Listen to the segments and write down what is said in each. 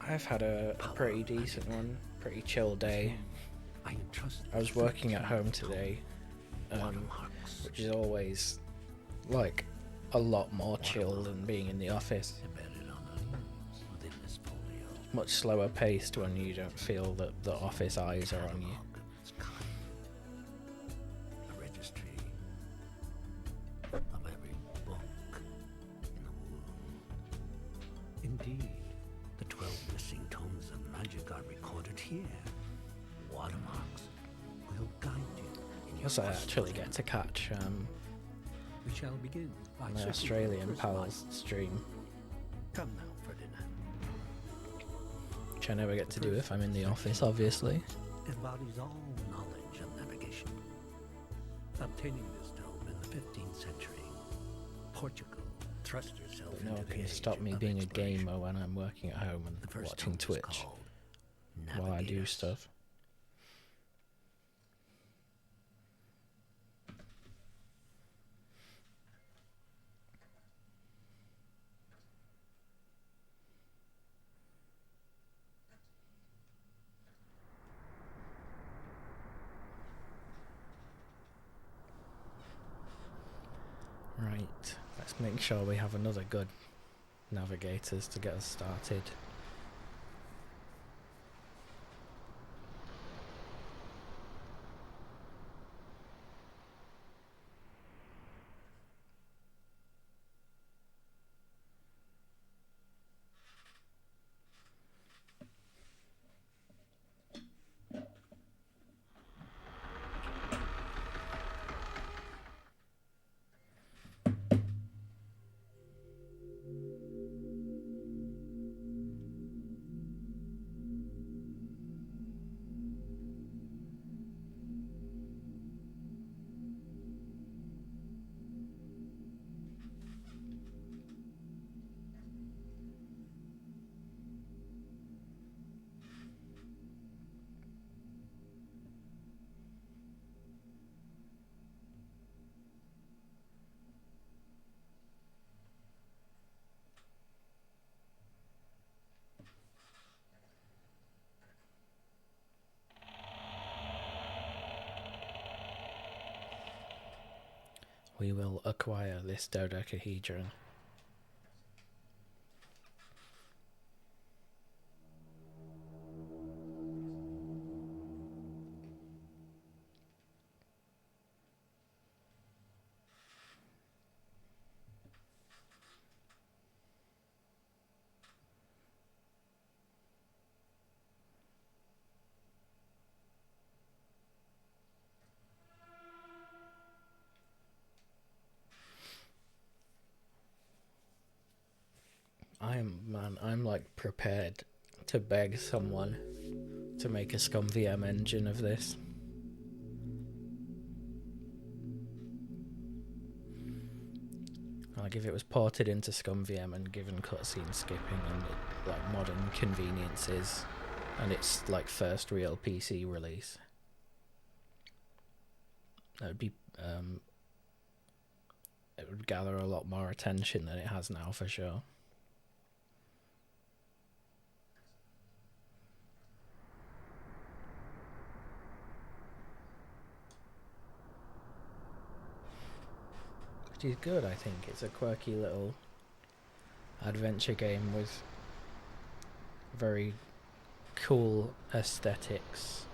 I've had a pretty decent one, pretty chill day. I was working at home today, which is always like a lot more chill than being in the office. Much slower paced when you don't feel that the office eyes are on you. Indeed, the 12 missing tomes of magic are recorded here. Watermarks will guide you in your Plus I actually get to catch We shall begin by my Australian pal's stream, Come now, Ferdinand. which I never get to do if I'm in the office, obviously. Embodies all knowledge of navigation. Obtaining this tome in the 15th century, Portugal thrust herself But no into one the can age stop me of being a exploration. gamer when I'm working at home The and first watching tome is Twitch called while I do Navigators. stuff. Right, let's make sure we have another good navigators to get us started. We will acquire this dodecahedron. I'm like prepared to beg someone to make a ScummVM engine of this. Like if it was ported into ScummVM and given cutscene skipping and like modern conveniences and its like first real PC release, that would be it would gather a lot more attention than it has now for sure. Which is good, I think. It's a quirky little adventure game with very cool aesthetics.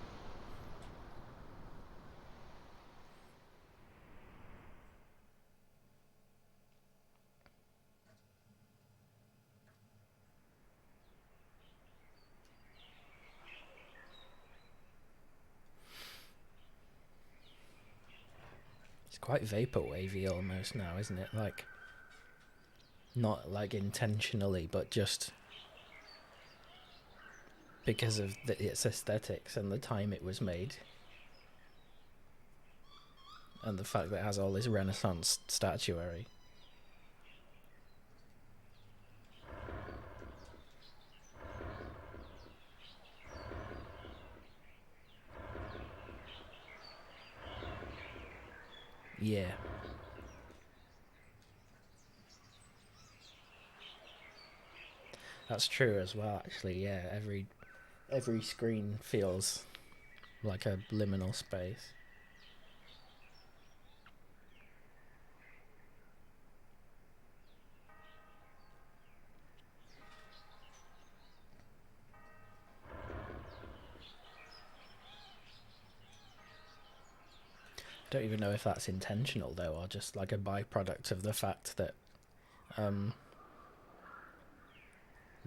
It's quite vaporwavy almost now, isn't it? Like, not like intentionally, but just because of its aesthetics and the time it was made. And the fact that it has all this Renaissance statuary. Yeah. That's true as well, actually. Yeah, every screen feels like a liminal space. I don't even know if that's intentional though, or just like a byproduct of the fact that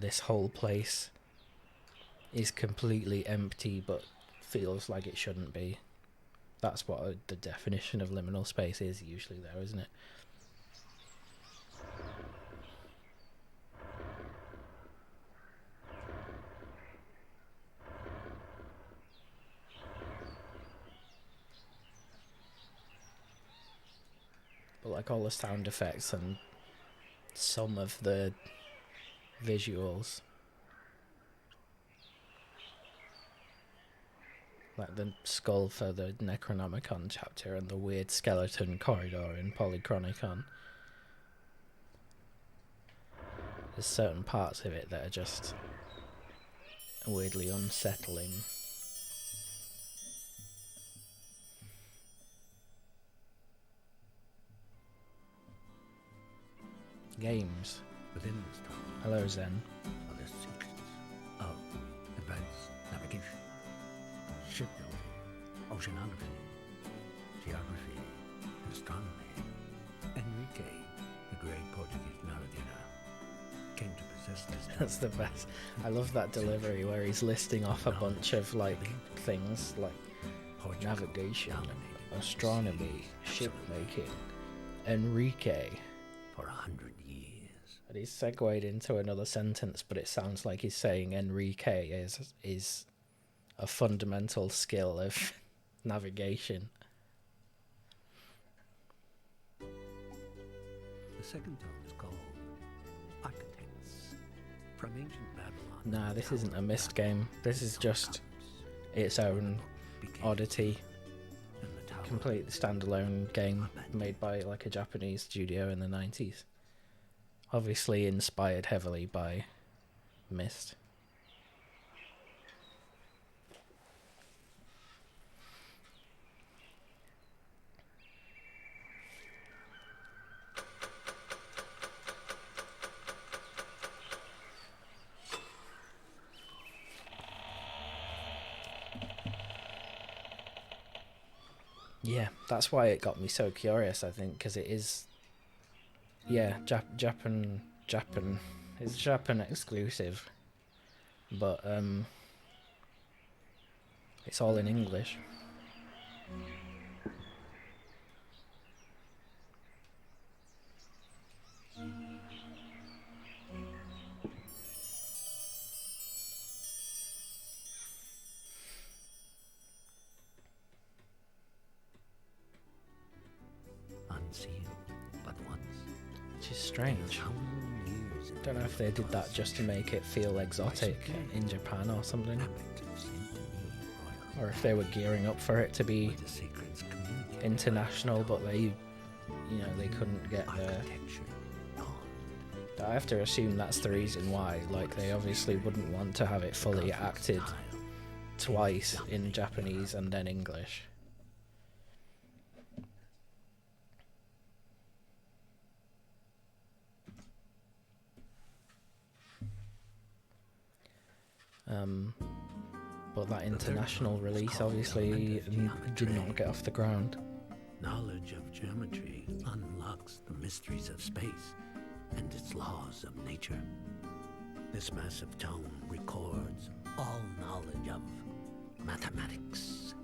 this whole place is completely empty but feels like it shouldn't be. That's what the definition of liminal space is usually though, isn't it? But like all the sound effects and some of the visuals, like the skull for the Necronomicon chapter and the weird skeleton corridor in Polychronicon, there's certain parts of it that are just weirdly unsettling. Games. Within this town Hello, Zen. are the secrets of advanced navigation, shipbuilding, oceanography, geography, and astronomy. Enrique, the great Portuguese navigator, came to possess this That's the best. I love that delivery where he's listing off a bunch of like things like Portugal navigation, dominated astronomy, the sea, shipmaking, Enrique. for 100 years. And he's segued into another sentence, but it sounds like he's saying Enrique is a fundamental skill of navigation. The second tome is called Architects. From ancient Babylon. Nah, this isn't a Myst game. This is just its own oddity. Complete standalone game made by like a Japanese studio in the 90s. Obviously inspired heavily by Myst. Yeah, that's why it got me so curious, I think, because it is, yeah, Japan, it's Japan exclusive, but it's all in English. Unsealed but once. Which is strange. I don't know if they did that just to make it feel exotic in Japan or something, or if they were gearing up for it to be international, but they, you know, they couldn't get there. I have to assume that's the reason why. Like, they obviously wouldn't want to have it fully acted twice in Japanese and then English. But that international release obviously did not get off the ground. Knowledge of geometry unlocks the mysteries of space and its laws of nature. This massive tome records all knowledge of mathematics.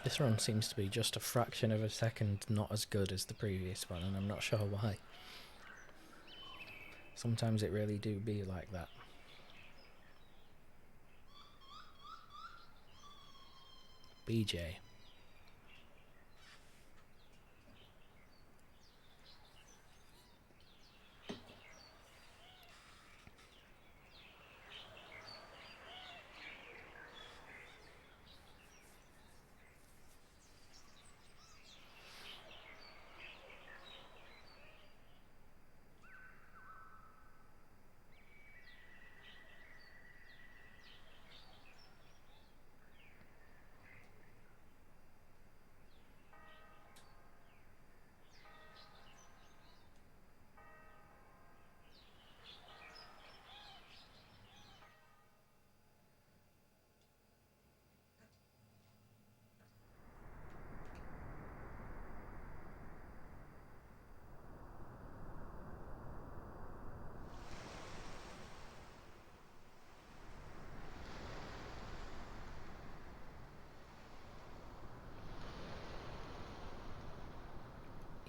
This run seems to be just a fraction of a second not as good as the previous one, and I'm not sure why. Sometimes it really do be like that. BJ.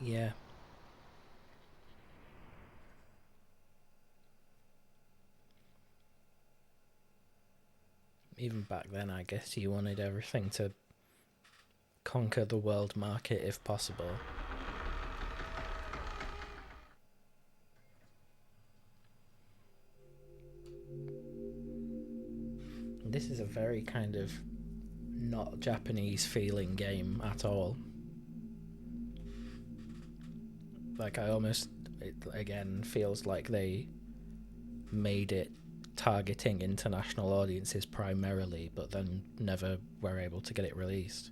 Yeah. Even back then, I guess you wanted everything to conquer the world market if possible. This is a very kind of not Japanese feeling game at all. Like, I almost, it again feels like they made it targeting international audiences primarily, but then never were able to get it released.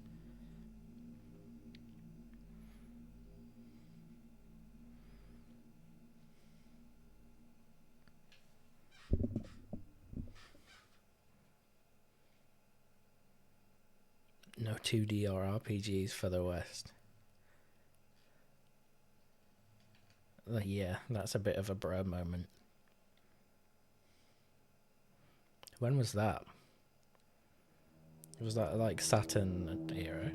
No 2D or RPGs for the West. Yeah, that's a bit of a bro moment. When was that? Was that like Saturn era?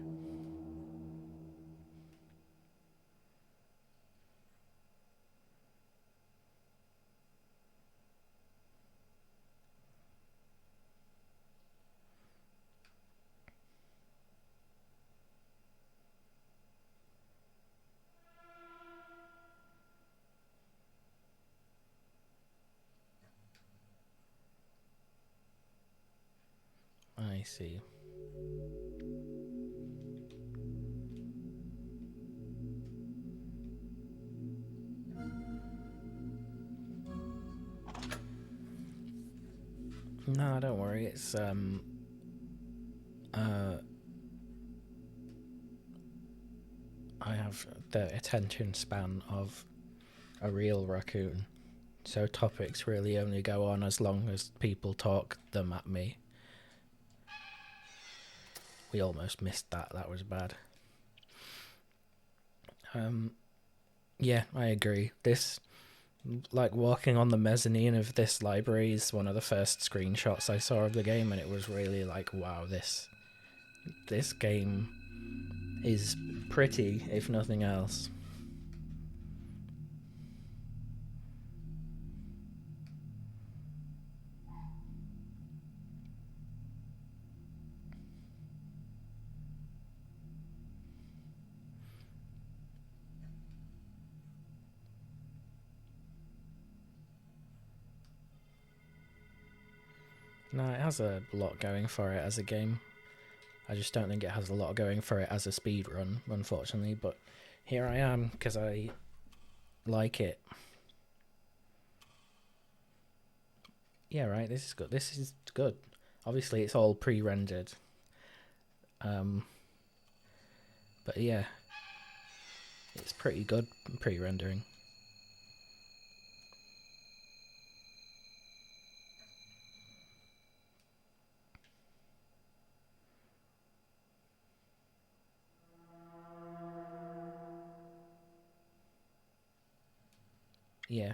I see. No, don't worry. It's I have the attention span of a real raccoon, so topics really only go on as long as people talk them at me. We almost missed that. That was bad. Yeah, I agree. This, like, walking on the mezzanine of this library is one of the first screenshots I saw of the game, and it was really like, wow, this game is pretty, if nothing else. No, it has a lot going for it as a game. I just don't think it has a lot going for it as a speedrun, unfortunately, but here I am, because I like it. Yeah, right, this is good. This is good. Obviously, it's all pre-rendered. But yeah, it's pretty good pre-rendering. Yeah.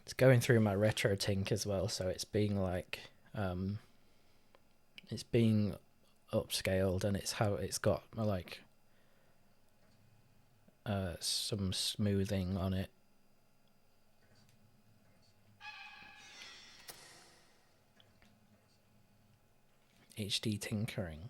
It's going through my retro tink as well, so it's being like, it's being upscaled, and it's how it's got like some smoothing on it. HD tinkering.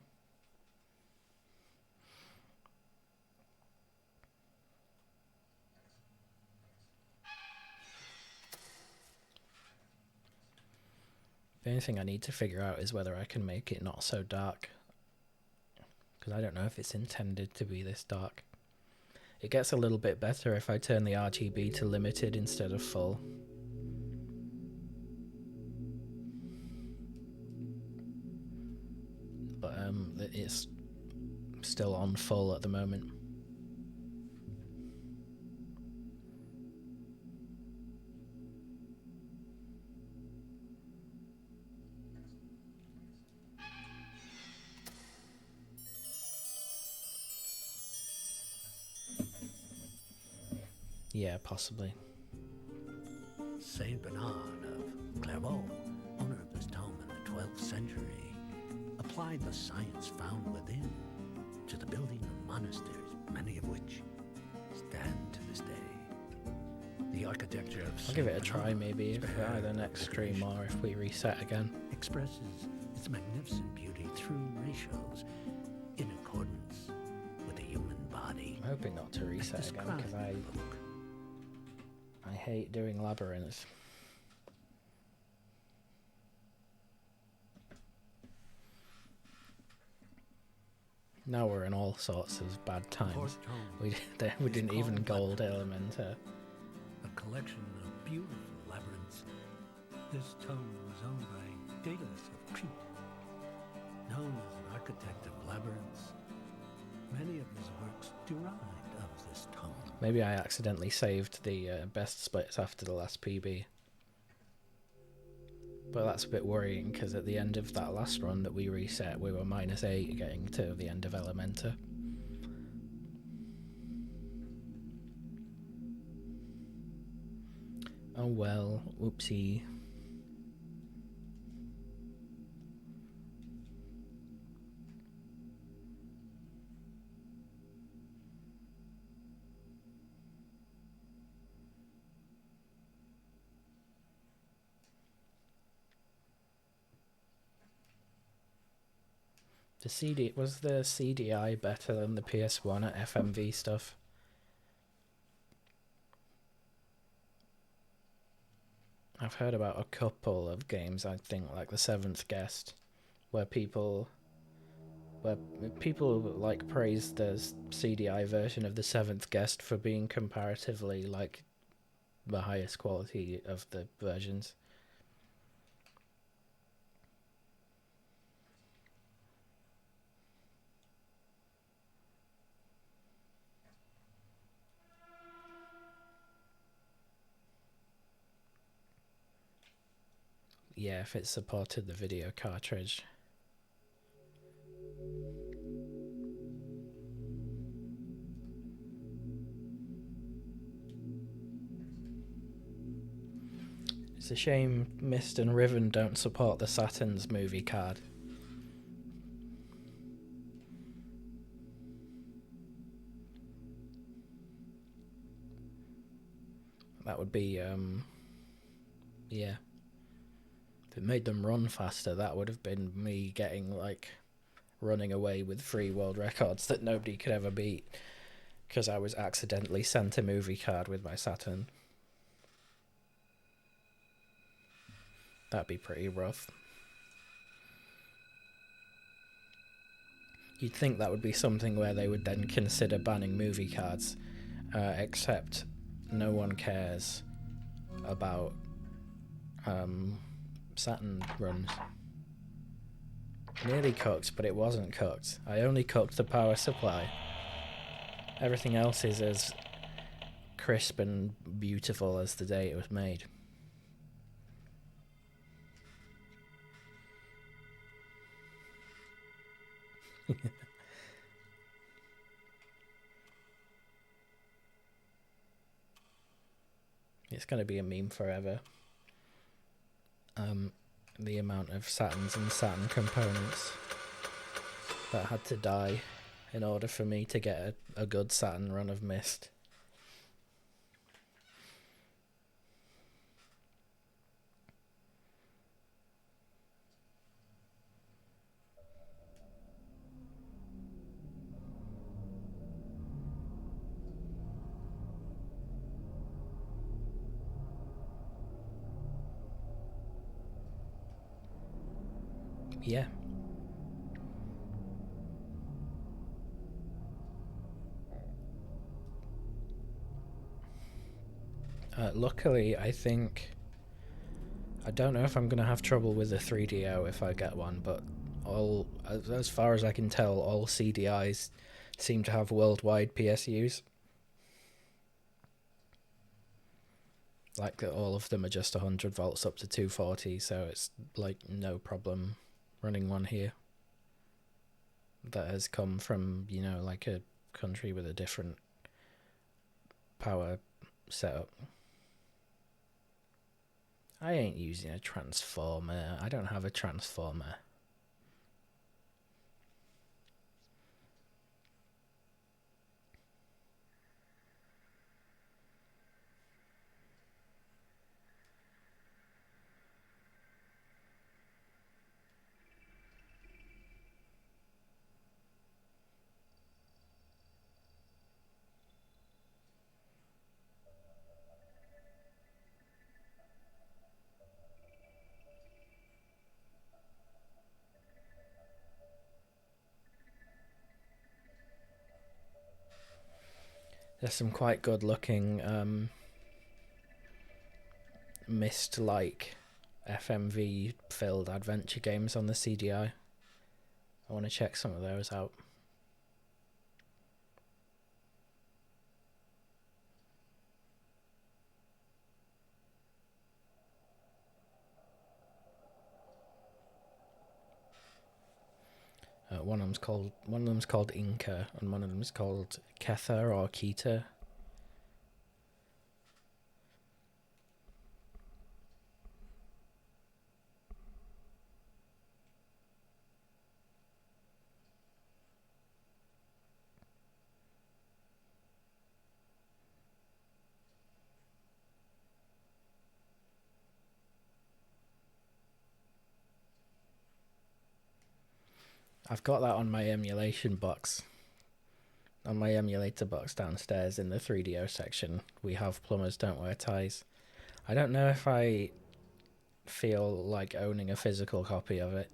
The only thing I need to figure out is whether I can make it not so dark, because I don't know if it's intended to be this dark. It gets a little bit better if I turn the RGB to limited instead of full. But it's still on full at the moment. Yeah, possibly. Saint Bernard of Clairvaux, owner of this tomb in the 12th century, apply the science found within to the building of monasteries, many of which stand to this day. The architecture of I'll give it a try maybe if either next stream or if we reset again. expresses its magnificent beauty through ratios in accordance with the human body. I'm hoping not to reset again because I hate doing labyrinths. Now we're in all sorts of bad times. We didn't even gold Elementa. A collection of beautiful labyrinths. This tome was owned by Daedalus of Crete, known as an architect of labyrinths. Many of his works derived of this tome. Maybe I accidentally saved the best splits after the last PB. But that's a bit worrying because at the end of that last run that we reset, we were -8 getting to the end of Elementa. Oh well, whoopsie. Was the CDI better than the PS1 at FMV stuff? I've heard about a couple of games, I think, like The Seventh Guest, where people like praise the CDI version of The Seventh Guest for being comparatively like the highest quality of the versions. Yeah, if it supported the video cartridge. It's a shame Myst and Riven don't support the Saturn's movie card. That would be, yeah. If it made them run faster, that would have been me getting, like, running away with 3 world records that nobody could ever beat. Because I was accidentally sent a movie card with my Saturn. That'd be pretty rough. You'd think that would be something where they would then consider banning movie cards, except no one cares about Saturn runs. Nearly cooked, but it wasn't cooked. I only cooked the power supply. Everything else is as crisp and beautiful as the day it was made. It's going to be a meme forever. The amount of Saturns and Saturn components that had to die in order for me to get a good Saturn run of Myst. Yeah. Luckily, I don't know if I'm going to have trouble with the 3DO if I get one, but as far as I can tell, all CDIs seem to have worldwide PSUs. Like, all of them are just 100 volts up to 240, so it's, like, no problem running one here. That has come from, you know, like a country with a different power setup. I ain't using a transformer. I don't have a transformer. There's some quite good looking Myst-like FMV filled adventure games on the CDI. I want to check some of those out. One of them's called Inca, and one of them's called Kether or Keter. I've got that on my emulation box. On my emulator box downstairs in the 3DO section, we have Plumbers Don't Wear Ties. I don't know if I feel like owning a physical copy of it.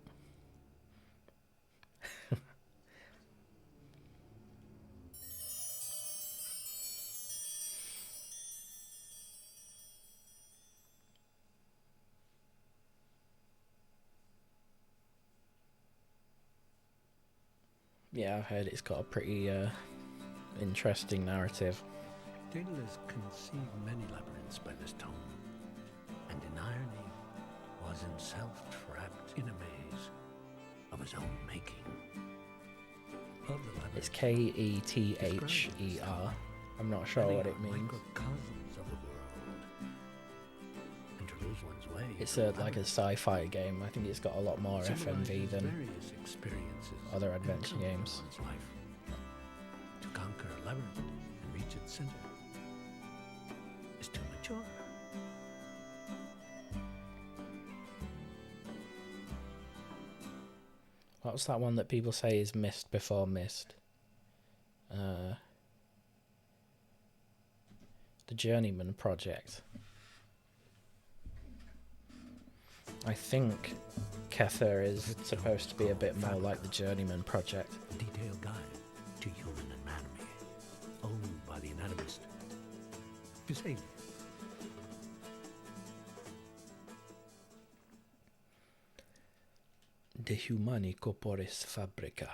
Yeah, I've heard it's got a pretty interesting narrative. Daedalus conceived many labyrinths by this tome, and in irony was himself trapped in a maze of his own making. Of the labyrinth, It's Kether. I'm not sure what it means. Microcosms of the world. And to lose one's way. It's like a sci-fi game. I think it's got a lot more FMV than various experiences other adventure that come games. from one's life. To conquer a labyrinth and reach its center is too mature. What's that one that people say is Myst before Myst? The Journeyman Project. I think Kether is supposed to be a bit more like the Journeyman Project. Detailed guide to human anatomy, owned by the anatomist. To save De Humani Corporis Fabrica.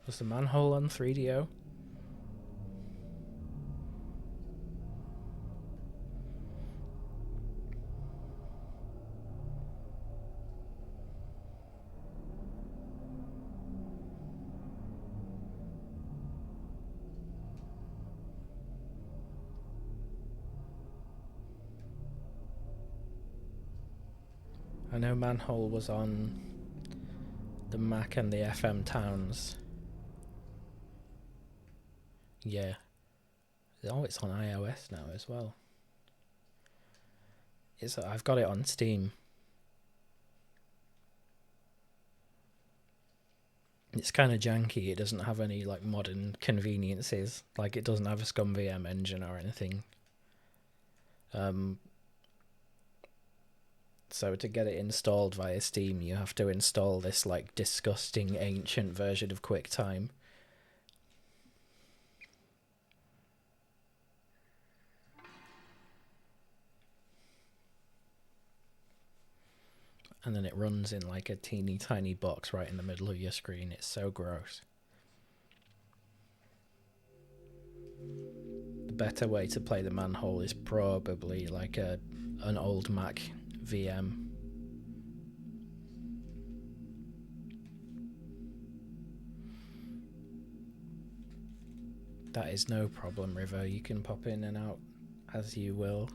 Was the manhole on 3DO? I know Manhole was on the Mac and the FM Towns. Yeah. Oh, it's on iOS now as well. I've got it on Steam. It's kind of janky. It doesn't have any like modern conveniences. Like it doesn't have a ScummVM engine or anything. So to get it installed via Steam, you have to install this like disgusting ancient version of QuickTime. And then it runs in like a teeny tiny box right in the middle of your screen. It's so gross. The better way to play the manhole is probably like an old Mac VM. That is no problem, River. You can pop in and out as you will.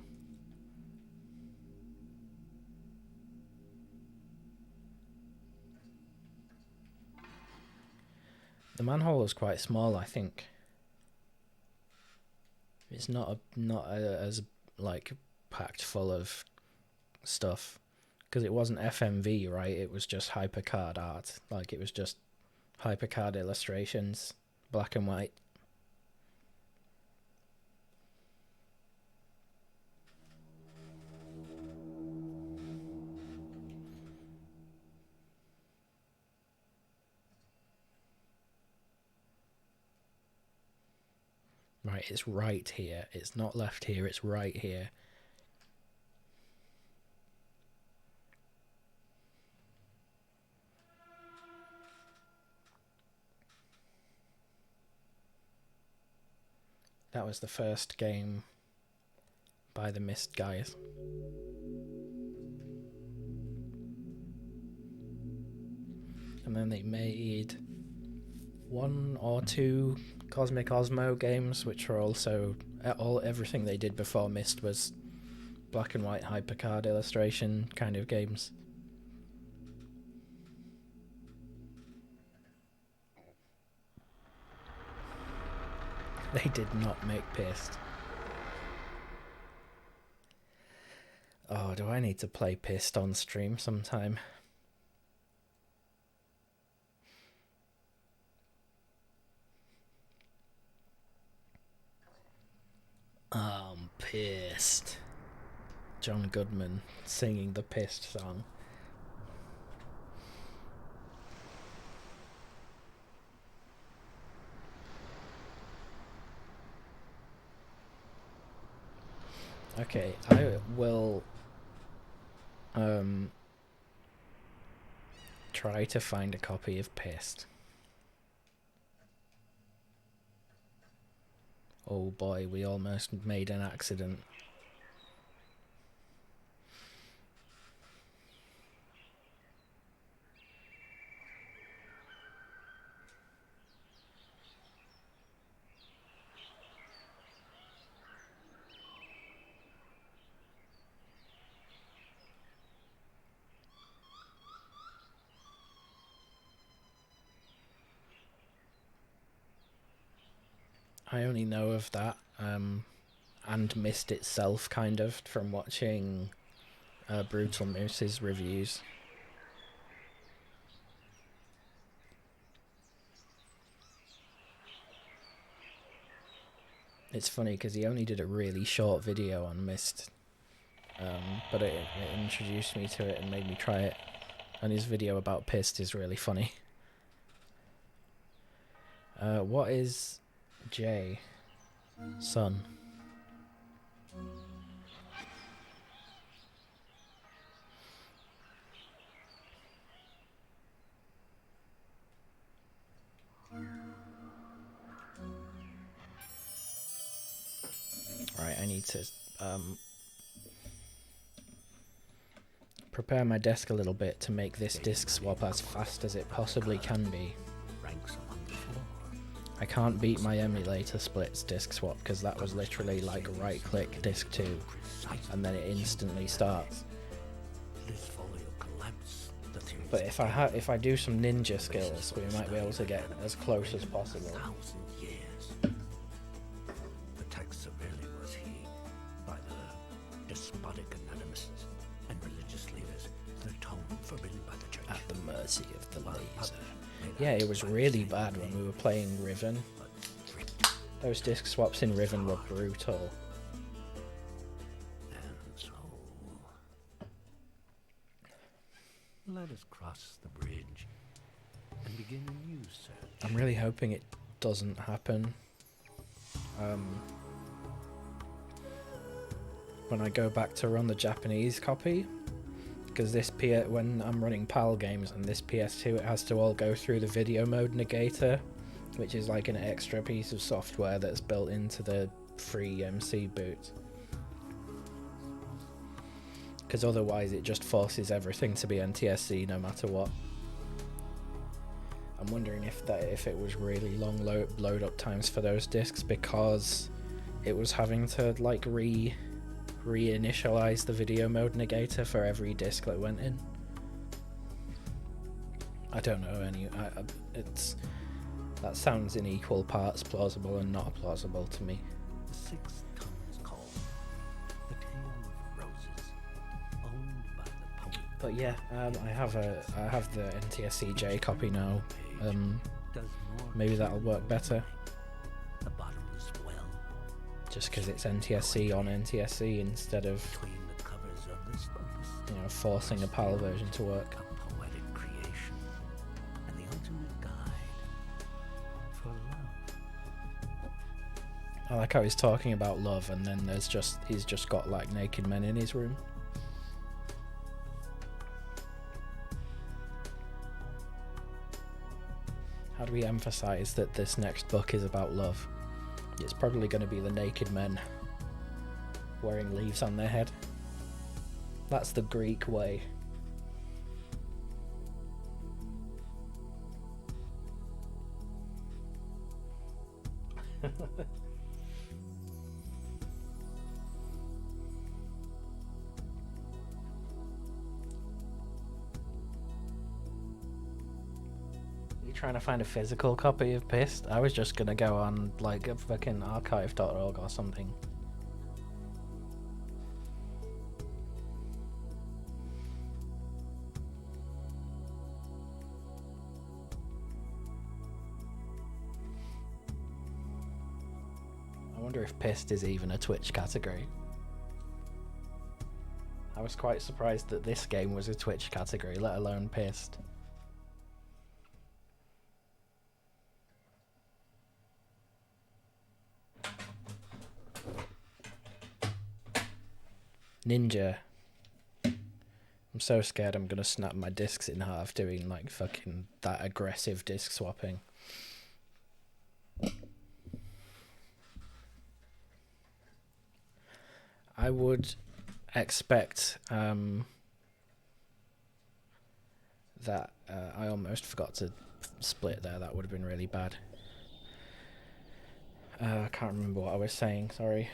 The manhole is quite small, I think. It's not as like packed full of stuff because it wasn't FMV, right? It was just hypercard art. Like, it was just hypercard illustrations, black and white. Right, it's right here. It's not left here, it's right here. That was the first game by the Myst guys. And then they made 1 or 2 Cosmic Osmo games, which were also everything they did before Myst was black and white hypercard illustration kind of games. They did not make Pissed. Oh, do I need to play Pissed on stream sometime? I'm pissed. John Goodman singing the Pissed song. Okay, I will try to find a copy of Pissed. Oh boy, we almost made an accident. I only know of that, and Myst itself, kind of, from watching Brutal Moose's reviews. It's funny because he only did a really short video on Myst, but it introduced me to it and made me try it, and his video about Pissed is really funny. What is J? Son. Right, I need to prepare my desk a little bit to make this disk swap as fast as it possibly can be. I can't beat my emulator splits disk swap because that was literally like right click disk 2 and then it instantly starts. But if I do some ninja skills, we might be able to get as close as possible. The text severely was he by the despotic anatomists and religious leaders, their tone forbidden by the church. At the mercy of the laser. Yeah, it was really bad when we were playing Riven. Those disc swaps in Riven were brutal. And so, let us cross the bridge and begin a new search. I'm really hoping it doesn't happen. When I go back to run the Japanese copy, because when I'm running PAL games and this PS2, it has to all go through the video mode negator, which is like an extra piece of software that's built into the free MC boot. Because otherwise it just forces everything to be NTSC no matter what. I'm wondering if it was really long load up times for those discs because it was having to like reinitialize the video mode negator for every disc that went in. I don't know. That sounds in equal parts plausible and not plausible to me. The sixth tome is called The Tale of Roses, owned by the poet But yeah, I have the NTSC-J copy now. Maybe that'll work better. The bottomless well. Just because it's NTSC on NTSC instead of, Between the covers of this locus, you know, forcing a PAL version to work. a poetic creation and the ultimate guide for love. I like how he's talking about love, and then he's just got like naked men in his room. How do we emphasize that this next book is about love? It's probably going to be the naked men wearing leaves on their head. That's the Greek way. Trying to find a physical copy of Pissed. I was just gonna go on like a fucking archive.org or something. I wonder if Pissed is even a Twitch category. I was quite surprised that this game was a Twitch category, let alone Pissed. Ninja. I'm so scared I'm gonna snap my discs in half doing like fucking that aggressive disc swapping. I would expect that I almost forgot to split there. That would have been really bad. I can't remember what I was saying, sorry.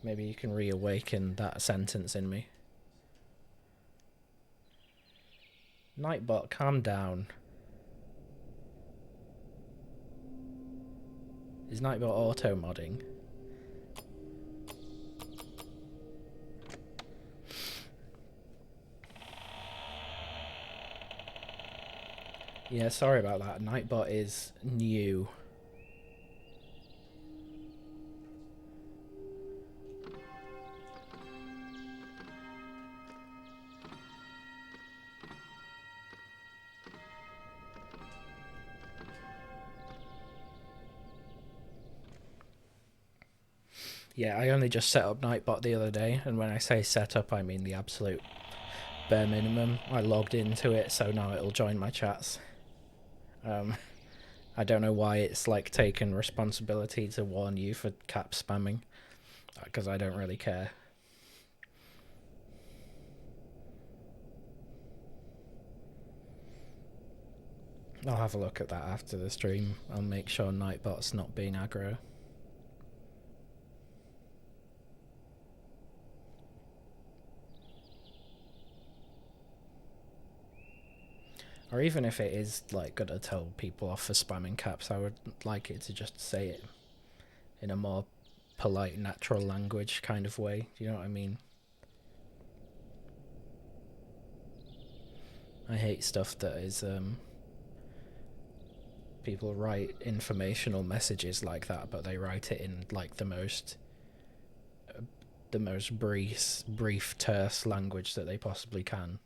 Maybe you can reawaken that sentence in me. Nightbot, calm down. Is Nightbot auto-modding? Yeah, sorry about that. Nightbot is new. Yeah, I only just set up Nightbot the other day, and when I say set up, I mean the absolute bare minimum. I logged into it, so now it'll join my chats. I don't know why it's like taken responsibility to warn you for cap spamming, because I don't really care. I'll have a look at that after the stream. I'll make sure Nightbot's not being aggro. Or even if it is like gonna tell people off for spamming caps, I would like it to just say it in a more polite, natural language kind of way. Do you know what I mean? I hate stuff that is people write informational messages like that, but they write it in like the most brief, terse language that they possibly can.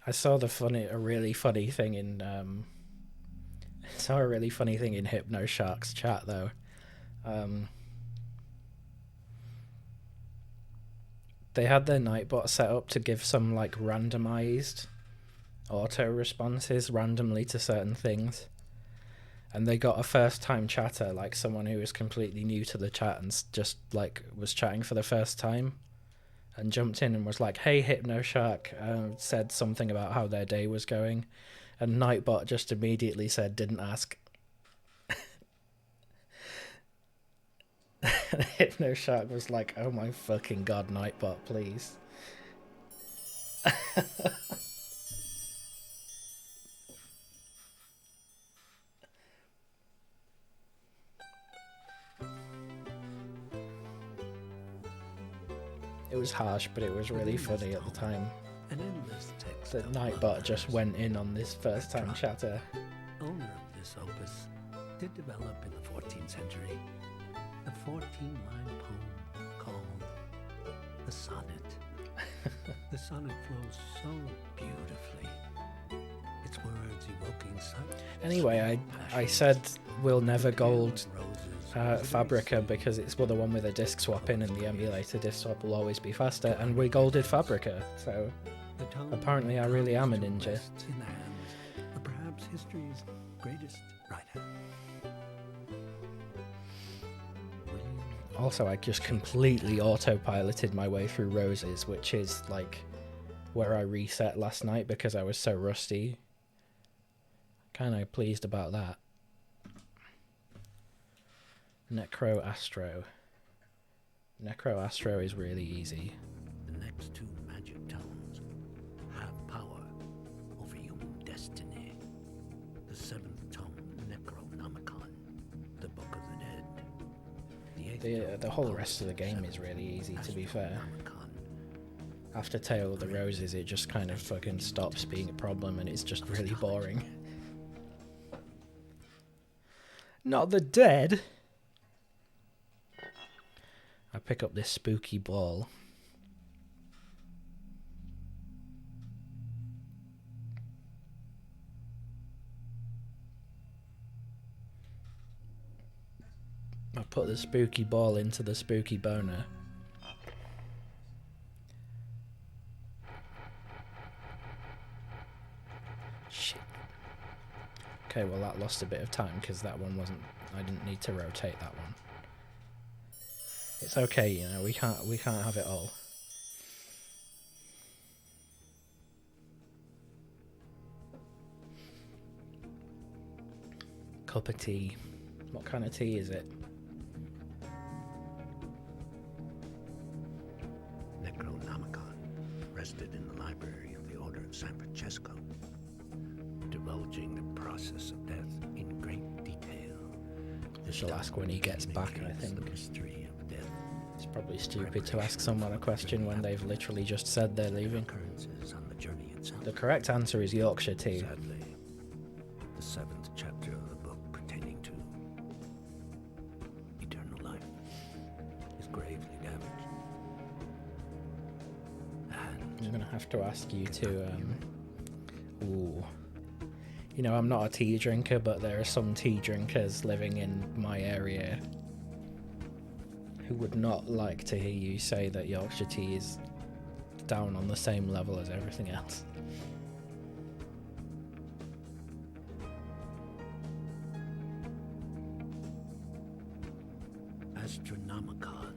I saw a really funny thing in HypnoShark's chat though. They had their Nightbot set up to give some like randomized auto responses randomly to certain things, and they got a first time chatter, like someone who was completely new to the chat and just like was chatting for the first time, and jumped in and was like, "Hey, HypnoShark," said something about how their day was going, and Nightbot just immediately said, "Didn't ask." HypnoShark was like, "Oh my fucking god, Nightbot, please." It was harsh, but it was really funny at the time. An endless text The of Nightbot love just and went in on this first time trust. chatter. Owner of this opus did develop in the 14th century a 14-line poem called The Sonnet. The sonnet flows so beautifully, its words evoking such Anyway, I passion. said we'll never The gold tale of roses was a very Fabrica because it's the one with a disk swap in, and the emulator disk swap will always be faster, and we golded Fabrica, so The tone apparently I really am a comes to ninja. rest in the hands of perhaps history's greatest writer. William Also, I just completely autopiloted my way through Roses, which is like where I reset last night because I was so rusty. Kind of pleased about that. Necro Astro. Necro Astro is really easy. The next two magic tones have power over human destiny. The seventh tone, Necronomicon, the Book of the Dead. The eighth tone, The whole rest of the game is really easy, to be fair. After Tale of the Roses, it just kind of fucking stops being a problem and it's just really boring. Not the dead! I pick up this spooky ball. I put the spooky ball into the spooky boner. Shit. Okay, well that lost a bit of time because that one wasn't... I didn't need to rotate that one. It's okay, you know, we can't have it all. Cup of tea. What kind of tea is it? Necronomicon rested in the library of the Order of San Francesco, divulging the process of death in great detail. She'll ask when he gets back, I think. The mystery of death. It's probably stupid to ask someone a question when they've literally just said they're leaving. Occurrences on the journey itself. The correct answer is Yorkshire tea. Sadly, the seventh chapter of the book pertaining to eternal life is gravely damaged. And I'm gonna have to ask you to, ooh. You know, I'm not a tea drinker, but there are some tea drinkers living in my area who would not like to hear you say that Yorkshire tea is down on the same level as everything else. Astronomicon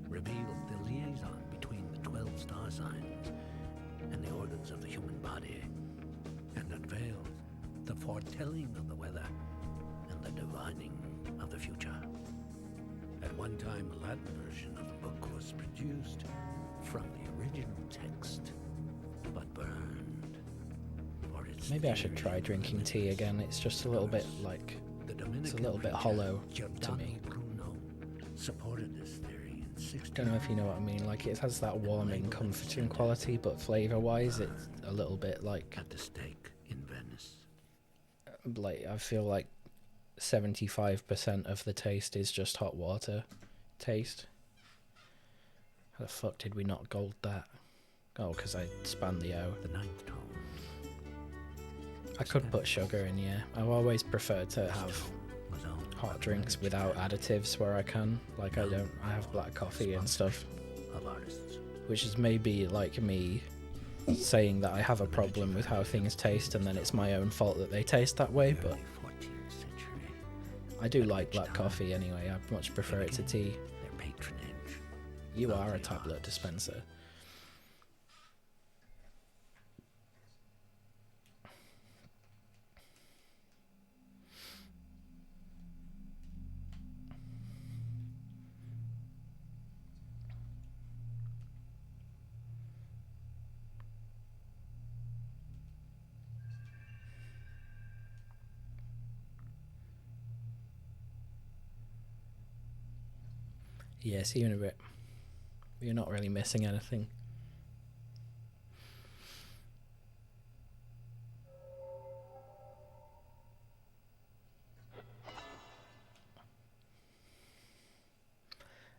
revealed the liaison between the 12 star signs and the organs of the human body, and unveiled the foretelling of the weather and the divining of the future. At one time, a Latin version of the book was produced from the original text, but burned for its Maybe I should theory try of drinking tea limits. again. It's just a little bit like... The It's a Dominican little bit preacher hollow to Giordano me. Bruno supported this theory in 16. Don't know if you know what I mean. Like, it has that warming, comforting quality, but flavour-wise, it's a little bit like... At the stake in Venice. Like, I feel like 75% of the taste is just hot water taste. How the fuck did we not gold that? Oh, because I spanned the O. The ninth tone. I could put sugar in, yeah. I've always preferred to have Was owned hot by drinks the without magic additives where I can. Like, I have black coffee and stuff. of artists. Which is maybe like me saying that I have a problem with how things taste and then it's my own fault that they taste that way, but Early 14th century. I do like black coffee anyway. I much prefer it to tea. Their patronage. You are a tablet dispenser. Yeah, see you in a bit. You're not really missing anything.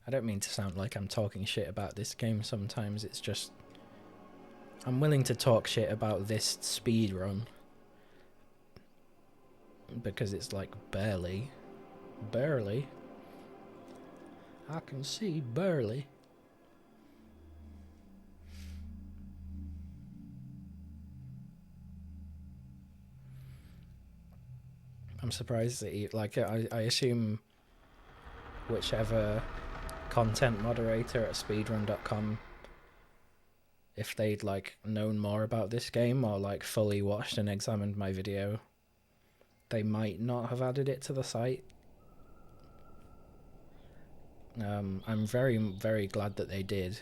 I don't mean to sound like I'm talking shit about this game sometimes, it's just... I'm willing to talk shit about this speedrun. Because it's like barely. Barely. I can see barely. I'm surprised that you, like, I assume whichever content moderator at speedrun.com, if they'd like known more about this game or like fully watched and examined my video, they might not have added it to the site. I'm very, very glad that they did,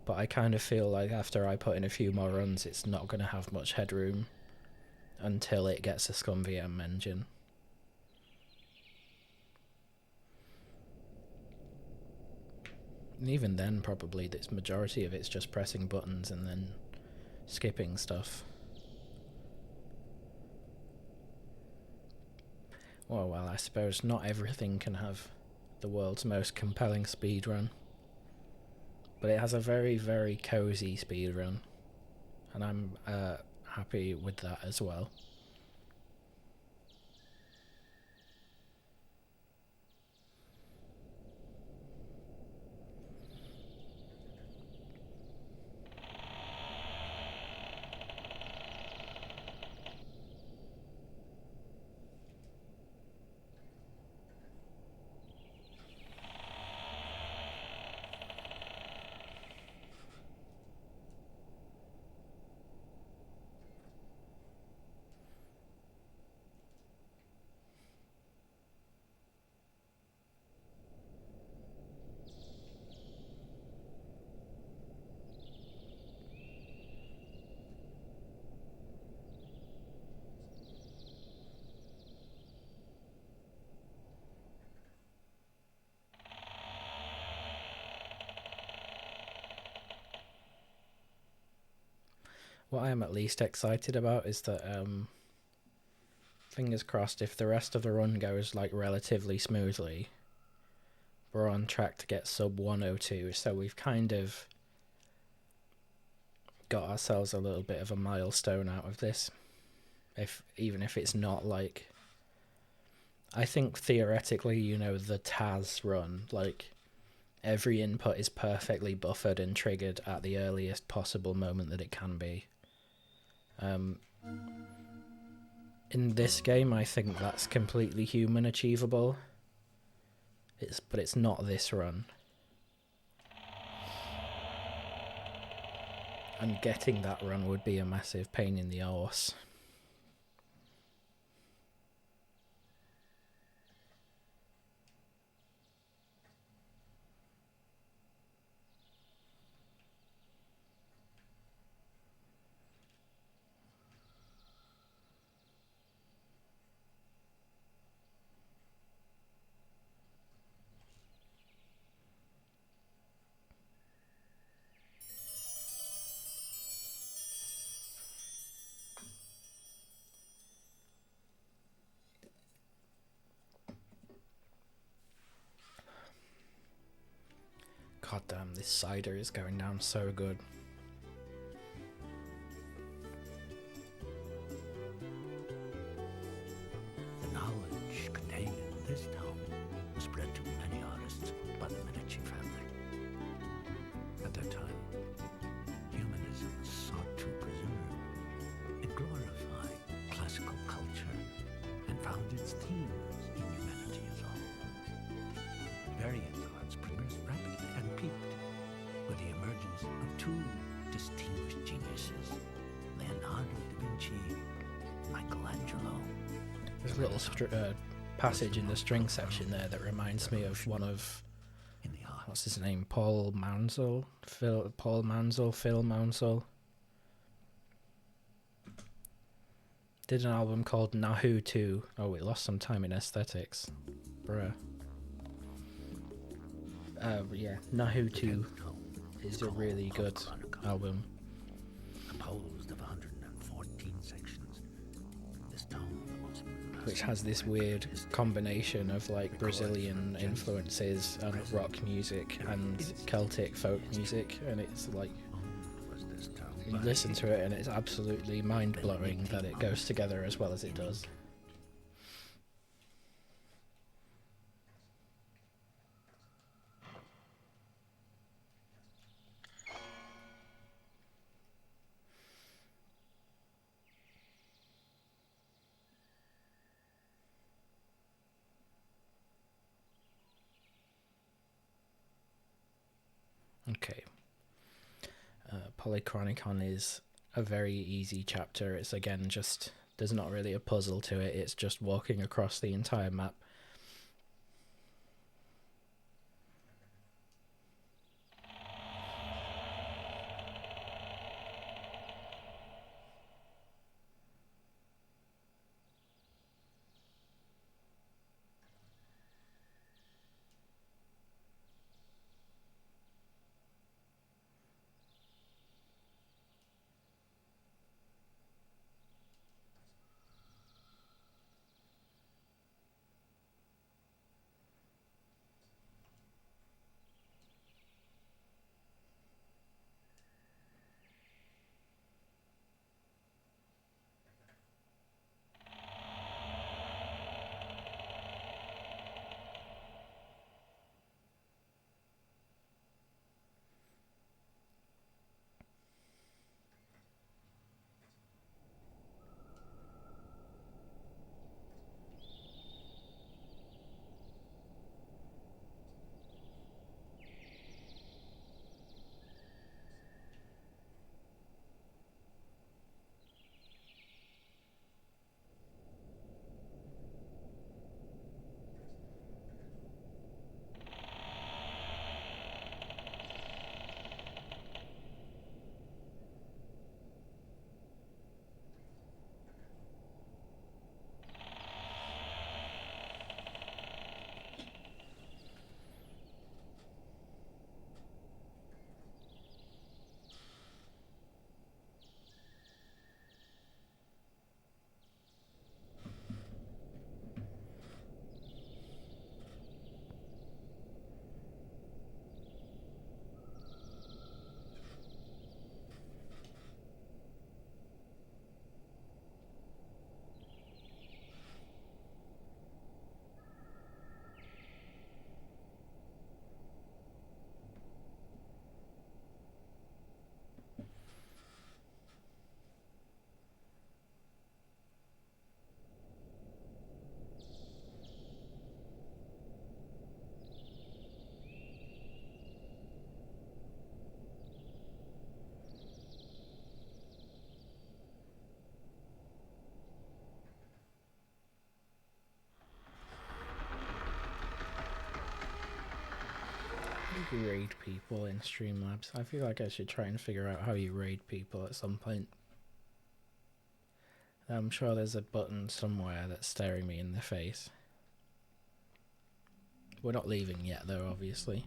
but I kind of feel like after I put in a few more runs, it's not going to have much headroom until it gets a ScummVM engine. And even then, probably the majority of it's just pressing buttons and then skipping stuff. Well, I suppose not everything can have the world's most compelling speedrun. But it has a very, very cozy speedrun. And I'm happy with that as well. What I am at least excited about is that, fingers crossed, if the rest of the run goes like relatively smoothly, we're on track to get sub 102, so we've kind of got ourselves a little bit of a milestone out of this. Even if it's not like... I think theoretically, you know, the Taz run, like, every input is perfectly buffered and triggered at the earliest possible moment that it can be. In this game, I think that's completely human achievable. But it's not this run. And getting that run would be a massive pain in the arse. God damn, this cider is going down so good. The knowledge contained in this tome was spread to many artists by the Medici family. At that time, humanism sought to preserve and glorify classical culture and found its themes in humanity as all. Various arts progressed rapidly and peaked with the emergence of two distinguished geniuses, Leonardo da Vinci, Michelangelo. There's a little passage in the string section there that reminds me of one of... What's his name? Phil Mansell? Did an album called Nahu 2. Oh, we lost some time in aesthetics. Bruh. Yeah, Nahutu is a really good album. Composed of 114 sections. This tone was Which has this weird combination of like Brazilian influences and rock music and Celtic folk music, and it's like you listen to it and it's absolutely mind-blowing that it goes together as well as it does. Okay. Polychronicon is a very easy chapter. It's again just, there's not really a puzzle to it, it's just walking across the entire map. How do you raid people in Streamlabs? I feel like I should try and figure out how you raid people at some point. I'm sure there's a button somewhere that's staring me in the face. We're not leaving yet though, obviously.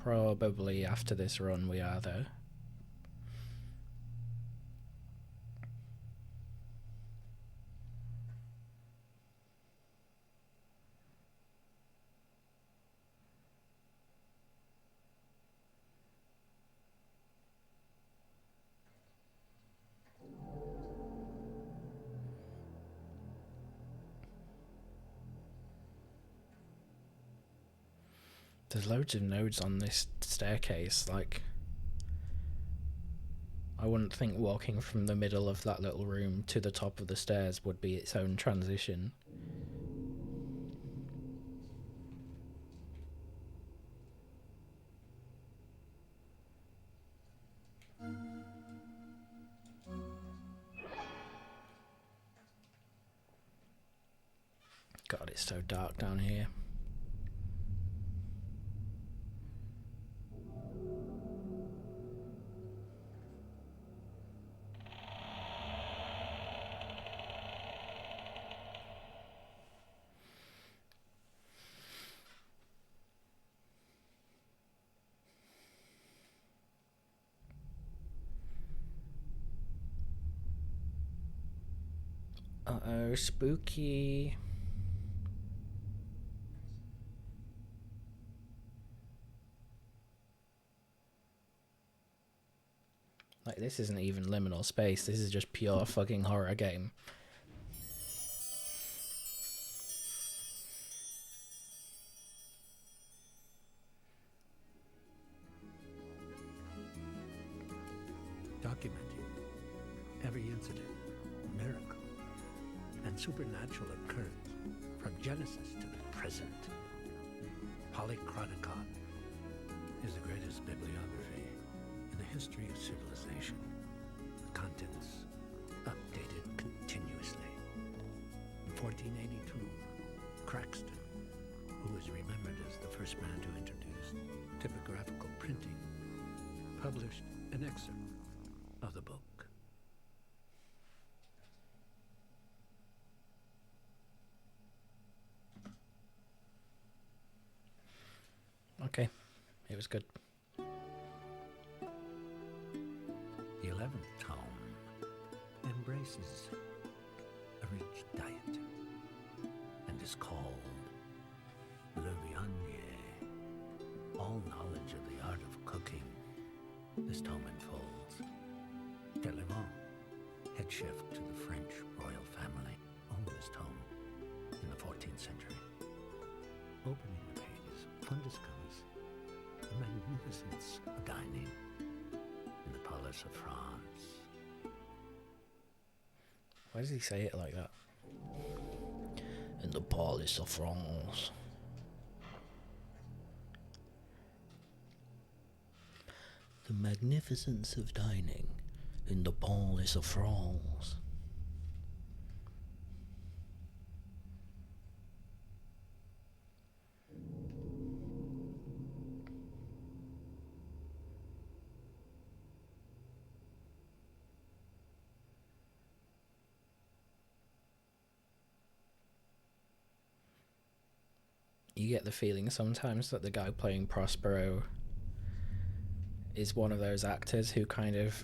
Probably after this run we are though. There's loads of nodes on this staircase, like I wouldn't think walking from the middle of that little room to the top of the stairs would be its own transition. God, it's so dark down here. Uh-oh, spooky. Like, this isn't even liminal space, this is just pure fucking horror game. Documenting every incident, miracle, and supernatural occurrence from Genesis to the present. Polychronicon is the greatest bibliography in the history of civilization. Contents updated continuously. In 1482, Craxton, who is remembered as the first man to introduce typographical printing, published an excerpt of the book. Okay, it was good. The 11th tome embraces a rich diet and is called Le Viognier, all knowledge of the art of cooking. This tome unfolds. Televant, head chef to the French royal family, owned this tome in the 14th century. Opening the pages, one discovers the magnificence of dining in the Palace of France. Why does he say it like that? In the Palace of France. The magnificence of dining in the Palace of France. You get the feeling sometimes that the guy playing Prospero is one of those actors who kind of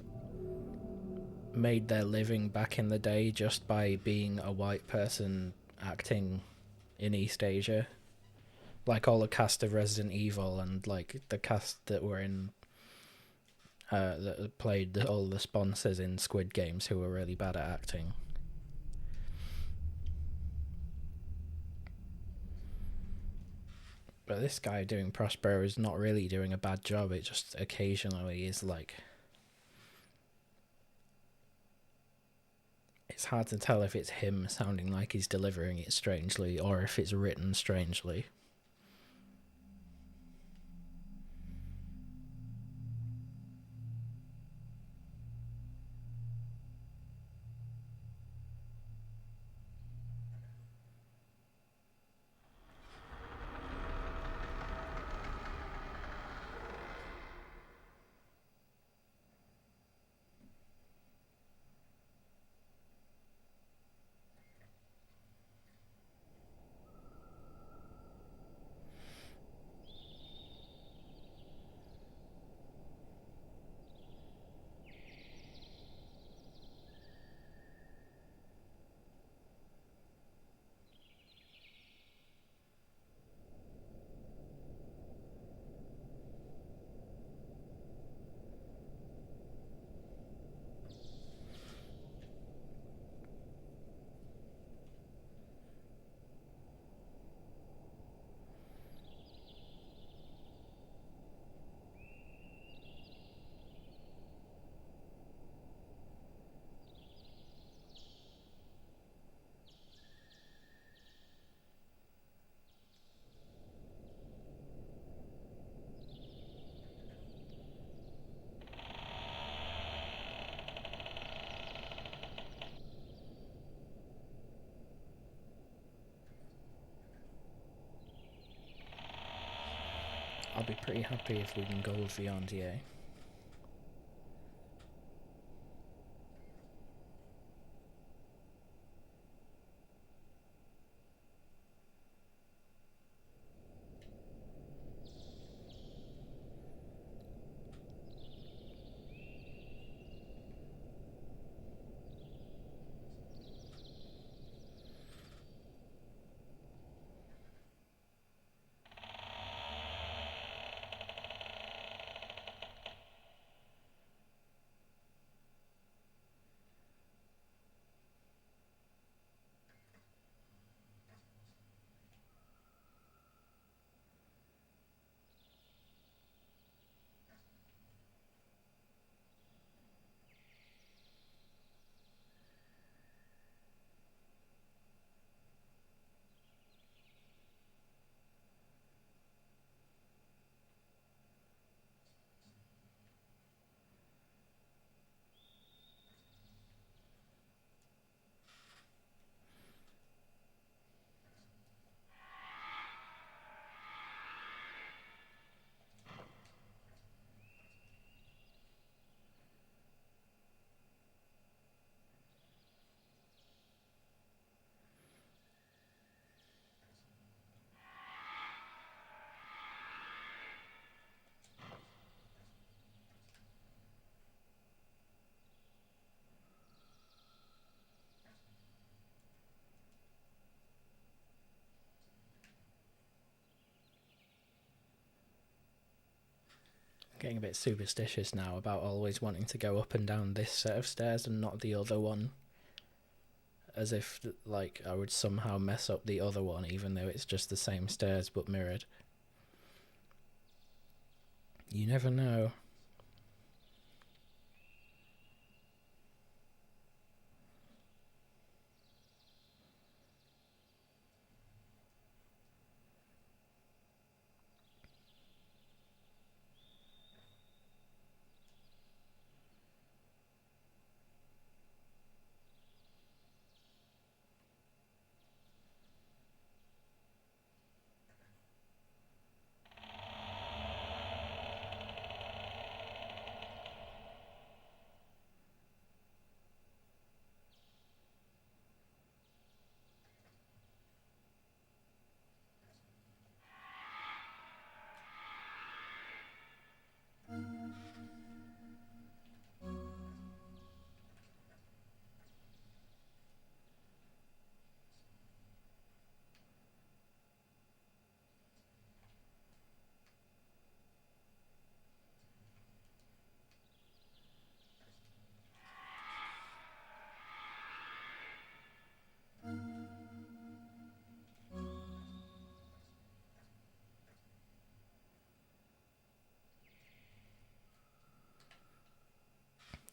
made their living back in the day just by being a white person acting in East Asia. Like all the cast of Resident Evil and like the cast that were in that played all the sponsors in Squid Games who were really bad at acting. But this guy doing Prospero is not really doing a bad job, it just occasionally is like... It's hard to tell if it's him sounding like he's delivering it strangely or if it's written strangely. I'll be pretty happy if we can gold Viognier. Getting a bit superstitious now about always wanting to go up and down this set of stairs and not the other one. As if, like, I would somehow mess up the other one, even though it's just the same stairs but mirrored. You never know.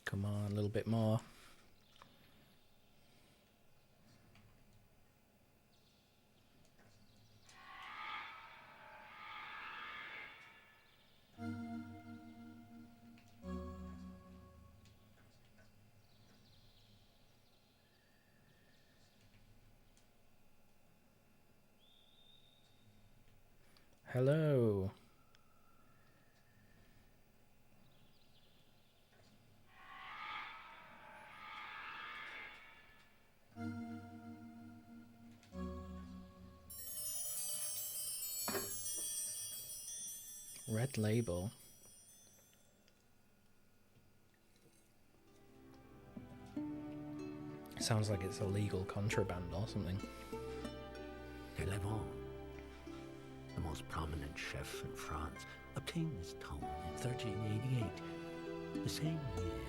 Come on, a little bit more. Hello. Red label. Sounds like it's illegal contraband or something. The most prominent chef in France, obtained this tome in 1388. The same year,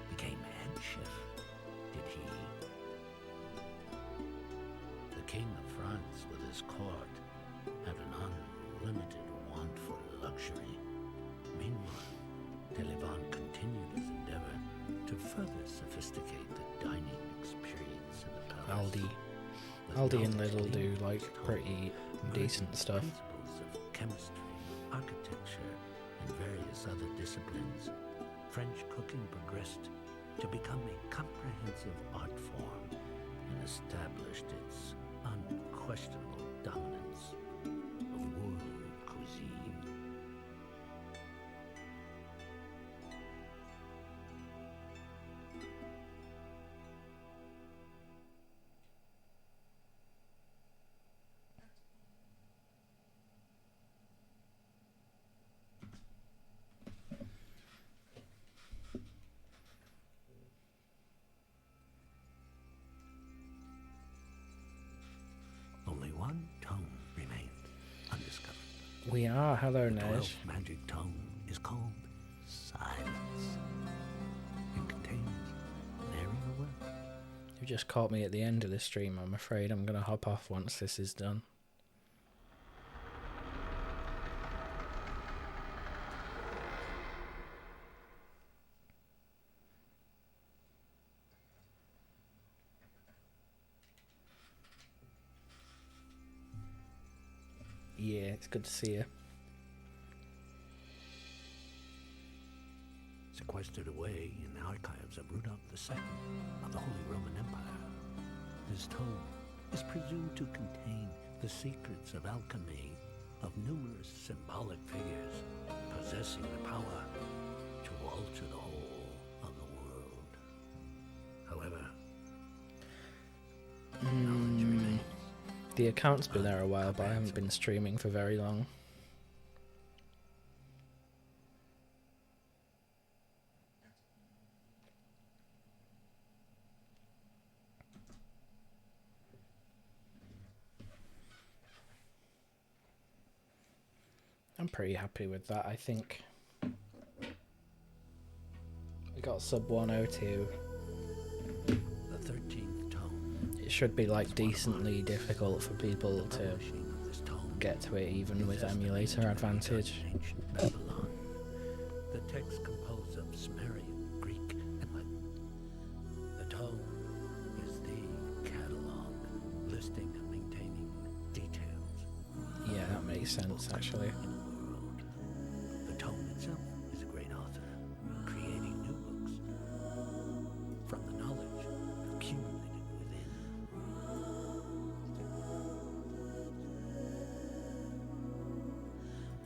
became head chef, did he. The King of France, with his court, had an unlimited want for luxury. Meanwhile, Televan continued his endeavor to further sophisticate the dining experience in the palace. Aldi and Lidl do like pretty decent stuff. Principles of chemistry, architecture, and various other disciplines, French cooking progressed to become a comprehensive art form and established its unquestionable dominance of world cuisine. Only one tome remained undiscovered. We are. Hello, The Nesh. 12th magic tome is called Silence. It contains nary a word. You just caught me at the end of the stream. I'm afraid I'm going to hop off once this is done. Yeah, it's good to see you. Sequestered away in the archives of Rudolf II of the Holy Roman Empire, this tome is presumed to contain the secrets of alchemy of numerous symbolic figures possessing the power to alter the whole of the world. However, knowledge remains. The account's been there a while, but I haven't been streaming for very long. I'm pretty happy with that, I think. got sub 102. The 13th tome. It should be like decently difficult for people to Publishing of this tome get to it even is with estimated emulator to be advantage. done in ancient Babylon. The text composed of Sumerian, Greek, and Latin. The tome is the catalog listing and maintaining details. Yeah, that makes sense actually. In